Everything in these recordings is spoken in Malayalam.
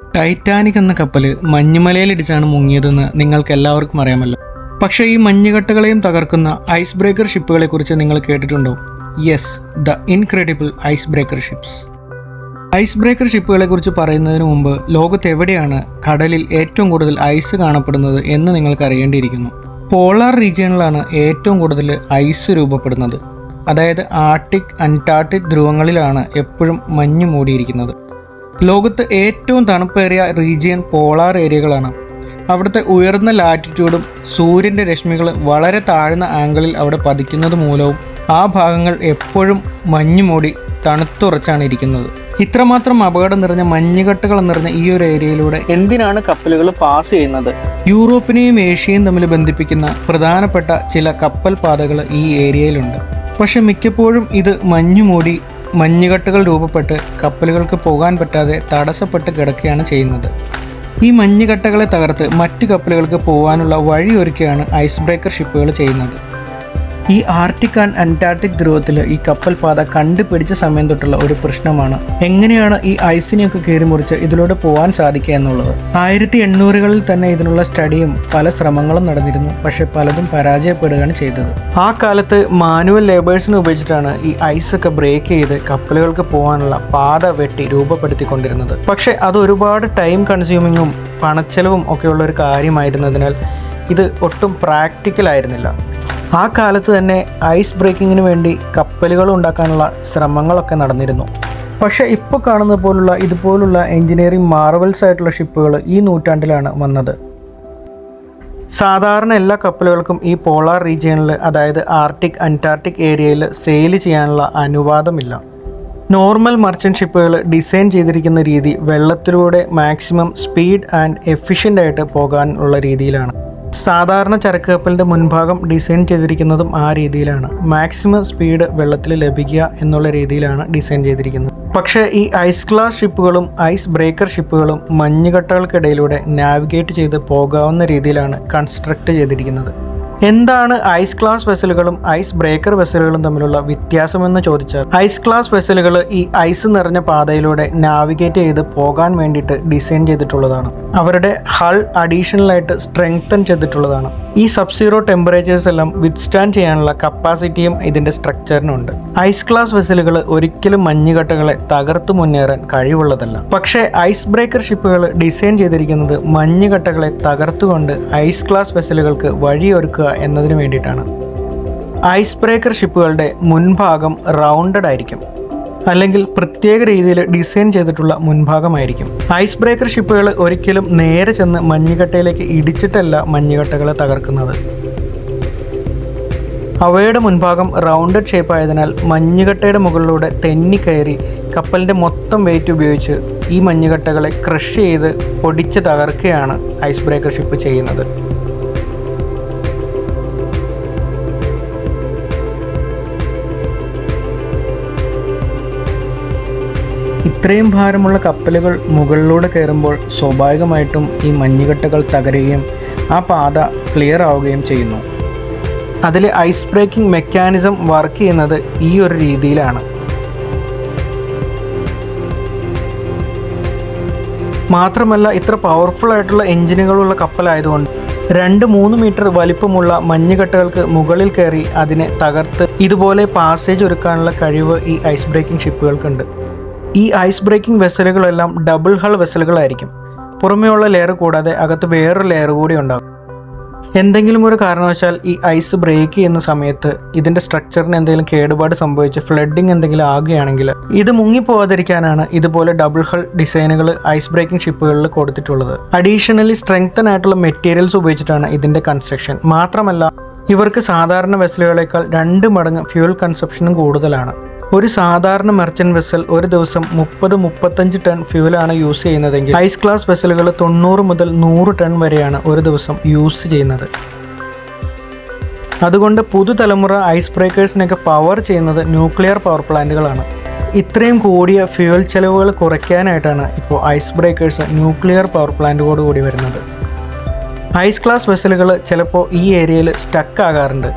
ടൈറ്റാനിക് എന്ന കപ്പൽ മഞ്ഞുമലയിലിടിച്ചാണ് മുങ്ങിയതെന്ന് നിങ്ങൾക്ക് എല്ലാവർക്കും അറിയാമല്ലോ. പക്ഷേ ഈ മഞ്ഞുകട്ടകളെയും തകർക്കുന്ന ഐസ് ബ്രേക്കർ ഷിപ്പുകളെക്കുറിച്ച് നിങ്ങൾ കേട്ടിട്ടുണ്ടോ? Yes, the incredible ice breaker ships. Ice breaker ഷിപ്പുകളെക്കുറിച്ച് പറയുന്നതിന് മുമ്പ് ലോകത്ത് എവിടെയാണ് കടലിൽ ഏറ്റവും കൂടുതൽ ഐസ് കാണപ്പെടുന്നത് എന്ന് നിങ്ങൾക്ക് അറിയേണ്ടിയിരിക്കുന്നു. പോളാർ റീജിയണിലാണ് ഏറ്റവും കൂടുതൽ ഐസ് രൂപപ്പെടുന്നത്. അതായത് ആർട്ടിക്, അന്റാർട്ടിക് ധ്രുവങ്ങളിലാണ് എപ്പോഴും മഞ്ഞ് മൂടിയിരിക്കുന്നത്. ലോകത്ത് ഏറ്റവും തണുപ്പേറിയ റീജിയൻ പോളാർ ഏരിയകളാണ്. അവിടുത്തെ ഉയർന്ന ലാറ്റിറ്റ്യൂഡും സൂര്യൻ്റെ രശ്മികൾ വളരെ താഴ്ന്ന ആംഗിളിൽ അവിടെ പതിക്കുന്നത് മൂലവും ആ ഭാഗങ്ങൾ എപ്പോഴും മഞ്ഞ് മൂടി തണുത്തുറച്ചാണ് ഇരിക്കുന്നത്. ഇത്രമാത്രം അപകടം നിറഞ്ഞ മഞ്ഞുകട്ടകൾ നിറഞ്ഞ ഈ ഒരു ഏരിയയിലൂടെ എന്തിനാണ് കപ്പലുകൾ പാസ് ചെയ്യുന്നത്? യൂറോപ്പിനെയും ഏഷ്യയും തമ്മിൽ ബന്ധിപ്പിക്കുന്ന പ്രധാനപ്പെട്ട ചില കപ്പൽ പാതകൾ ഈ ഏരിയയിലുണ്ട്. പക്ഷെ മിക്കപ്പോഴും ഇത് മഞ്ഞു മൂടി മഞ്ഞുകട്ടകൾ രൂപപ്പെട്ട് കപ്പലുകൾക്ക് പോകാൻ പറ്റാതെ തടസ്സപ്പെട്ട് കിടക്കുകയാണ് ചെയ്യുന്നത്. ഈ മഞ്ഞുകട്ടകളെ തകർത്ത് മറ്റു കപ്പലുകൾക്ക് പോകാനുള്ള വഴിയൊരുക്കുകയാണ് ഐസ് ബ്രേക്കർ ഷിപ്പുകൾ ചെയ്യുന്നത്. ഈ ആർട്ടിക് ആൻഡ് അന്റാർട്ടിക് ധ്രുവത്തിൽ ഈ കപ്പൽ പാത കണ്ടുപിടിച്ച സമയം തൊട്ടുള്ള ഒരു പ്രശ്നമാണ് എങ്ങനെയാണ് ഈ ഐസിനെയൊക്കെ കീറിമുറിച്ച് ഇതിലൂടെ പോകാൻ സാധിക്കുക എന്നുള്ളത്. 1800-കളിൽ തന്നെ ഇതിനുള്ള സ്റ്റഡിയും പല ശ്രമങ്ങളും നടന്നിരുന്നു. പക്ഷെ പലതും പരാജയപ്പെടുകയാണ് ചെയ്തത്. ആ കാലത്ത് മാനുവൽ ലേബേഴ്സിനെ ഉപയോഗിച്ചിട്ടാണ് ഈ ഐസൊക്കെ ബ്രേക്ക് ചെയ്ത് കപ്പലുകൾക്ക് പോകാനുള്ള പാത വെട്ടി രൂപപ്പെടുത്തിക്കൊണ്ടിരുന്നത്. പക്ഷെ അത് ഒരുപാട് ടൈം കൺസ്യൂമിങ്ങും പണച്ചെലവും ഒക്കെയുള്ള ഒരു കാര്യമായിരുന്നതിനാൽ ഇത് ഒട്ടും പ്രാക്ടിക്കൽ ആയിരുന്നില്ല. ആ കാലത്ത് തന്നെ ഐസ് ബ്രേക്കിങ്ങിന് വേണ്ടി കപ്പലുകൾ ഉണ്ടാക്കാനുള്ള ശ്രമങ്ങളൊക്കെ നടന്നിരുന്നു. പക്ഷേ ഇപ്പോൾ കാണുന്ന പോലുള്ള ഇതുപോലുള്ള എഞ്ചിനീയറിംഗ് മാർവൽസ് ആയിട്ടുള്ള ഷിപ്പുകൾ ഈ നൂറ്റാണ്ടിലാണ് വന്നത്. സാധാരണ എല്ലാ കപ്പലുകൾക്കും ഈ പോളാർ റീജിയനിൽ, അതായത് ആർട്ടിക്, അന്റാർട്ടിക് ഏരിയയിൽ സെയിൽ ചെയ്യാനുള്ള അനുവാദമില്ല. നോർമൽ മർച്ചൻ്റ് ഷിപ്പുകൾ ഡിസൈൻ ചെയ്തിരിക്കുന്ന രീതി വെള്ളത്തിലൂടെ മാക്സിമം സ്പീഡ് ആൻഡ് എഫിഷ്യൻ്റ് ആയിട്ട് പോകാനുള്ള രീതിയിലാണ്. സാധാരണ ചരക്ക് കപ്പലിൻ്റെ മുൻഭാഗം ഡിസൈൻ ചെയ്തിരിക്കുന്നതും ആ രീതിയിലാണ്. മാക്സിമം സ്പീഡ് വെള്ളത്തിൽ ലഭിക്കുക എന്നുള്ള രീതിയിലാണ് ഡിസൈൻ ചെയ്തിരിക്കുന്നത്. പക്ഷേ ഈ ഐസ് ക്ലാസ് ഷിപ്പുകളും ഐസ് ബ്രേക്കർ ഷിപ്പുകളും മഞ്ഞുകട്ടകൾക്കിടയിലൂടെ നാവിഗേറ്റ് ചെയ്ത് പോകാവുന്ന രീതിയിലാണ് കൺസ്ട്രക്ട് ചെയ്തിരിക്കുന്നത്. എന്താണ് ഐസ് ക്ലാസ് വെസലുകളും ഐസ് ബ്രേക്കർ വെസലുകളും തമ്മിലുള്ള വ്യത്യാസമെന്ന് ചോദിച്ചാൽ, ഐസ് ക്ലാസ് വെസലുകൾ ഈ ഐസ് നിറഞ്ഞ പാതയിലൂടെ നാവിഗേറ്റ് ചെയ്ത് പോകാൻ വേണ്ടിയിട്ട് ഡിസൈൻ ചെയ്തിട്ടുള്ളതാണ്. അവരുടെ ഹൾ അഡീഷണലായിട്ട് സ്ട്രെങ്തൻ ചെയ്തിട്ടുള്ളതാണ്. ഈ സബ്സീറോ ടെമ്പറേച്ചേഴ്സ് എല്ലാം വിത്ത്സ്റ്റാൻഡ് ചെയ്യാനുള്ള കപ്പാസിറ്റിയും ഇതിൻ്റെ സ്ട്രക്ചറിനുണ്ട്. ഐസ് ക്ലാസ് വെസലുകൾ ഒരിക്കലും മഞ്ഞുകട്ടകളെ തകർത്തു മുന്നേറാൻ കഴിവുള്ളതല്ല. പക്ഷേ ഐസ് ബ്രേക്കർ ഷിപ്പുകൾ ഡിസൈൻ ചെയ്തിരിക്കുന്നത് മഞ്ഞുകട്ടകളെ തകർത്തുകൊണ്ട് ഐസ് ക്ലാസ് വെസലുകൾക്ക് വഴിയൊരുക്കുക എന്നതിന് വേണ്ടിയിട്ടാണ്. ഐസ് ബ്രേക്കർ ഷിപ്പുകളുടെ മുൻഭാഗം റൗണ്ടഡ് ആയിരിക്കും, അല്ലെങ്കിൽ പ്രത്യേക രീതിയിൽ ഡിസൈൻ ചെയ്തിട്ടുള്ള മുൻഭാഗമായിരിക്കും. ഐസ് ബ്രേക്കർ ഷിപ്പുകൾ ഒരിക്കലും നേരെ ചെന്ന് മഞ്ഞുകട്ടയിലേക്ക് ഇടിച്ചിട്ടല്ല മഞ്ഞുകട്ടകളെ തകർക്കുന്നത്. അവയുടെ മുൻഭാഗം റൗണ്ടഡ് ഷേപ്പ് ആയതിനാൽ മഞ്ഞുകട്ടയുടെ മുകളിലൂടെ തെന്നിക്കയറി കപ്പലിൻ്റെ മൊത്തം വെയിറ്റ് ഉപയോഗിച്ച് ഈ മഞ്ഞുകട്ടകളെ ക്രഷ് ചെയ്ത് പൊടിച്ച് തകർക്കുകയാണ് ഐസ് ബ്രേക്കർ ഷിപ്പ് ചെയ്യുന്നത്. ഇത്രയും ഭാരമുള്ള കപ്പലുകൾ മുകളിലൂടെ കയറുമ്പോൾ സ്വാഭാവികമായിട്ടും ഈ മഞ്ഞുകട്ടകൾ തകരുകയും ആ പാത ക്ലിയർ ആവുകയും ചെയ്യുന്നു. അതിൽ ഐസ് ബ്രേക്കിംഗ് മെക്കാനിസം വർക്ക് ചെയ്യുന്നത് ഈ ഒരു രീതിയിലാണ്. മാത്രമല്ല ഇത്ര പവർഫുൾ ആയിട്ടുള്ള എഞ്ചിനുകളുള്ള കപ്പലായതുകൊണ്ട് 2-3 മീറ്റർ വലിപ്പമുള്ള മഞ്ഞുകട്ടകൾക്ക് മുകളിൽ കയറി അതിനെ തകർത്ത് ഇതുപോലെ പാസേജ് ഒരുക്കാനുള്ള കഴിവ് ഈ ഐസ് ബ്രേക്കിംഗ് ഷിപ്പുകൾക്കുണ്ട്. ഈ ഐസ് ബ്രേക്കിംഗ് വെസലുകളെല്ലാം ഡബിൾ ഹൾ വെസലുകളായിരിക്കും. പുറമേയുള്ള ലെയർ കൂടാതെ അകത്ത് വേറൊരു ലെയർ കൂടി ഉണ്ടാകും. എന്തെങ്കിലും ഒരു കാരണവശാൽ ഈ ഐസ് ബ്രേക്ക് ചെയ്യുന്ന സമയത്ത് ഇതിൻ്റെ സ്ട്രക്ചറിന് എന്തെങ്കിലും കേടുപാട് സംഭവിച്ച് ഫ്ലഡിങ് എന്തെങ്കിലും ആകുകയാണെങ്കിൽ ഇത് മുങ്ങിപ്പോകാതിരിക്കാനാണ് ഇതുപോലെ ഡബിൾ ഹൾ ഡിസൈനുകൾ ഐസ് ബ്രേക്കിംഗ് ഷിപ്പുകളിൽ കൊടുത്തിട്ടുള്ളത്. അഡീഷണലി സ്ട്രെങ്തൻ ആയിട്ടുള്ള മെറ്റീരിയൽസ് ഉപയോഗിച്ചിട്ടാണ് ഇതിൻ്റെ കൺസ്ട്രക്ഷൻ. മാത്രമല്ല ഇവർക്ക് സാധാരണ വെസലുകളേക്കാൾ 2 മടങ്ങ് ഫ്യൂൽ കൺസപ്ഷനും കൂടുതലാണ്. ഒരു സാധാരണ മെർച്ചൻ്റ് വെസൽ ഒരു ദിവസം 30-35 ടൺ ഫ്യൂലാണ് യൂസ് ചെയ്യുന്നതെങ്കിൽ ഐസ് ക്ലാസ് വെസലുകൾ 90 മുതൽ 100 ടൺ വരെയാണ് ഒരു ദിവസം യൂസ് ചെയ്യുന്നത്. അതുകൊണ്ട് പുതുതലമുറ ഐസ് ബ്രേക്കേഴ്സിനൊക്കെ പവർ ചെയ്യുന്നത് ന്യൂക്ലിയർ പവർ പ്ലാന്റുകളാണ്. ഇത്രയും കൂടിയ ഫ്യൂൽ ചെലവുകൾ കുറയ്ക്കാനായിട്ടാണ് ഇപ്പോൾ ഐസ് ബ്രേക്കേഴ്സ് ന്യൂക്ലിയർ പവർ പ്ലാന്റുകളോട് കൂടി വരുന്നത്. ഐസ് ക്ലാസ് വെസലുകൾ ചിലപ്പോൾ ഈ ഏരിയയിൽ സ്റ്റക്ക് ആകാറുണ്ട്.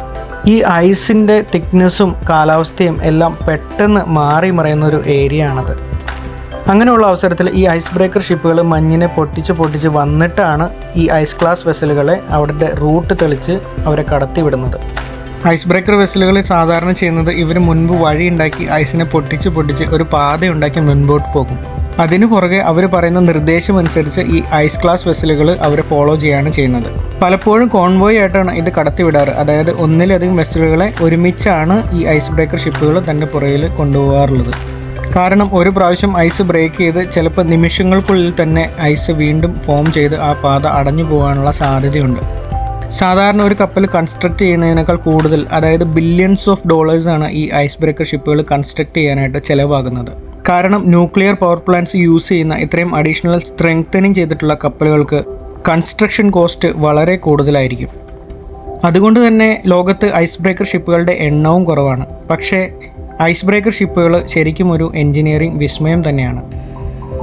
ഈ ഐസിൻ്റെ തിക്നെസ്സും കാലാവസ്ഥയും എല്ലാം പെട്ടെന്ന് മാറി മറയുന്നൊരു ഏരിയ ആണത്. അങ്ങനെയുള്ള അവസരത്തിൽ ഈ ഐസ് ബ്രേക്കർ ഷിപ്പുകൾ മഞ്ഞിനെ പൊട്ടിച്ച് വന്നിട്ടാണ് ഈ ഐസ് ക്ലാസ് വെസലുകളെ അവരുടെ റൂട്ട് തെളിച്ച് അവരെ കടത്തിവിടുന്നത്. ഐസ് ബ്രേക്കർ വെസലുകൾ സാധാരണ ചെയ്യുന്നത് ഇവർ മുൻപ് വഴി ഉണ്ടാക്കി ഐസിനെ പൊട്ടിച്ച് ഒരു പാതയുണ്ടാക്കി മുൻപോട്ട് പോകും. അതിനു പുറകെ അവർ പറയുന്ന നിർദ്ദേശം അനുസരിച്ച് ഈ ഐസ് ക്ലാസ് വെസലുകൾ അവരെ ഫോളോ ചെയ്യുകയാണ് ചെയ്യുന്നത്. പലപ്പോഴും കോൺവോയ് ആയിട്ടാണ് ഇത് കടത്തിവിടാറ്. അതായത് ഒന്നിലധികം വെസലുകളെ ഒരുമിച്ചാണ് ഈ ഐസ് ബ്രേക്കർ ഷിപ്പുകൾ തൻ്റെ പുറകിൽ കൊണ്ടുപോകാറുള്ളത്. കാരണം ഒരു പ്രാവശ്യം ഐസ് ബ്രേക്ക് ചെയ്ത് ചിലപ്പോൾ നിമിഷങ്ങൾക്കുള്ളിൽ തന്നെ ഐസ് വീണ്ടും ഫോം ചെയ്ത് ആ പാത അടഞ്ഞു പോകാനുള്ള സാധ്യതയുണ്ട്. സാധാരണ ഒരു കപ്പൽ കൺസ്ട്രക്ട് ചെയ്യുന്നതിനേക്കാൾ കൂടുതൽ, അതായത് ബില്യൺസ് ഓഫ് ഡോളേഴ്സാണ് ഈ ഐസ് ബ്രേക്കർ ഷിപ്പുകൾ കൺസ്ട്രക്ട് ചെയ്യാനായിട്ട് ചിലവാകുന്നത്. കാരണം ന്യൂക്ലിയർ പവർ പ്ലാന്റ്സ് യൂസ് ചെയ്യുന്ന ഇത്രയും അഡീഷണൽ സ്ട്രെങ്തനിങ് ചെയ്തിട്ടുള്ള കപ്പലുകൾക്ക് കൺസ്ട്രക്ഷൻ കോസ്റ്റ് വളരെ കൂടുതലായിരിക്കും. അതുകൊണ്ട് തന്നെ ലോകത്ത് ഐസ് ബ്രേക്കർ ഷിപ്പുകളുടെ എണ്ണവും കുറവാണ്. പക്ഷേ ഐസ് ബ്രേക്കർ ഷിപ്പുകൾ ശരിക്കും ഒരു എഞ്ചിനീയറിംഗ് വിസ്മയം തന്നെയാണ്.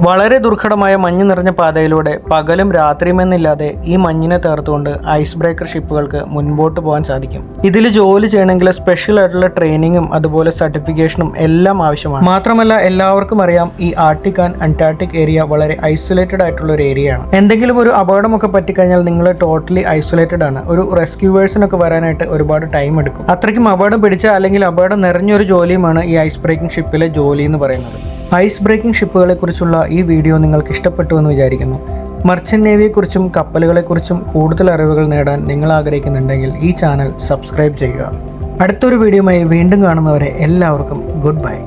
വളരെ ദുർഘടമായ മഞ്ഞ് നിറഞ്ഞ പാതയിലൂടെ പകലും രാത്രിയുമെന്നില്ലാതെ ഈ മഞ്ഞിനെ തകർത്തുകൊണ്ട് ഐസ് ബ്രേക്കർ ഷിപ്പുകൾക്ക് മുൻപോട്ട് പോകാൻ സാധിക്കും. ഇതിൽ ജോലി ചെയ്യണമെങ്കിൽ സ്പെഷ്യൽ ആയിട്ടുള്ള ട്രെയിനിങ്ങും അതുപോലെ സർട്ടിഫിക്കേഷനും എല്ലാം ആവശ്യമാണ്. മാത്രമല്ല എല്ലാവർക്കും അറിയാം, ഈ ആർട്ടിക് ആൻഡ് അന്റാർട്ടിക് ഏരിയ വളരെ ഐസൊലേറ്റഡ് ആയിട്ടുള്ള ഒരു ഏരിയയാണ്. എന്തെങ്കിലും ഒരു അപകടമൊക്കെ പറ്റിക്കഴിഞ്ഞാൽ നിങ്ങൾ ടോട്ടലി ഐസൊലേറ്റഡ് ആണ്. ഒരു റെസ്ക്യൂവേഴ്സിനൊക്കെ വരാനായിട്ട് ഒരുപാട് ടൈം എടുക്കും. അത്രയ്ക്കും അപകടം പിടിച്ച അല്ലെങ്കിൽ അപകടം നിറഞ്ഞൊരു ജോലിയുമാണ് ഈ ഐസ് ബ്രേക്കിംഗ് ഷിപ്പിലെ ജോലി എന്ന് പറയുന്നത്. ഐസ് ബ്രേക്കിംഗ് ഷിപ്പുകളെ കുറിച്ചുള്ള ഈ വീഡിയോ നിങ്ങൾക്ക് ഇഷ്ടപ്പെട്ടു എന്ന് വിചാരിക്കുന്നു. മർച്ചന്റ് നേവിയെക്കുറിച്ചും കപ്പലുകളെക്കുറിച്ചും കൂടുതൽ അറിവുകൾ നേടാൻ നിങ്ങൾ ആഗ്രഹിക്കുന്നുണ്ടെങ്കിൽ ഈ ചാനൽ സബ്സ്ക്രൈബ് ചെയ്യുക. അടുത്തൊരു വീഡിയോയുമായി വീണ്ടും കാണുന്നവരെ എല്ലാവർക്കും ഗുഡ് ബൈ.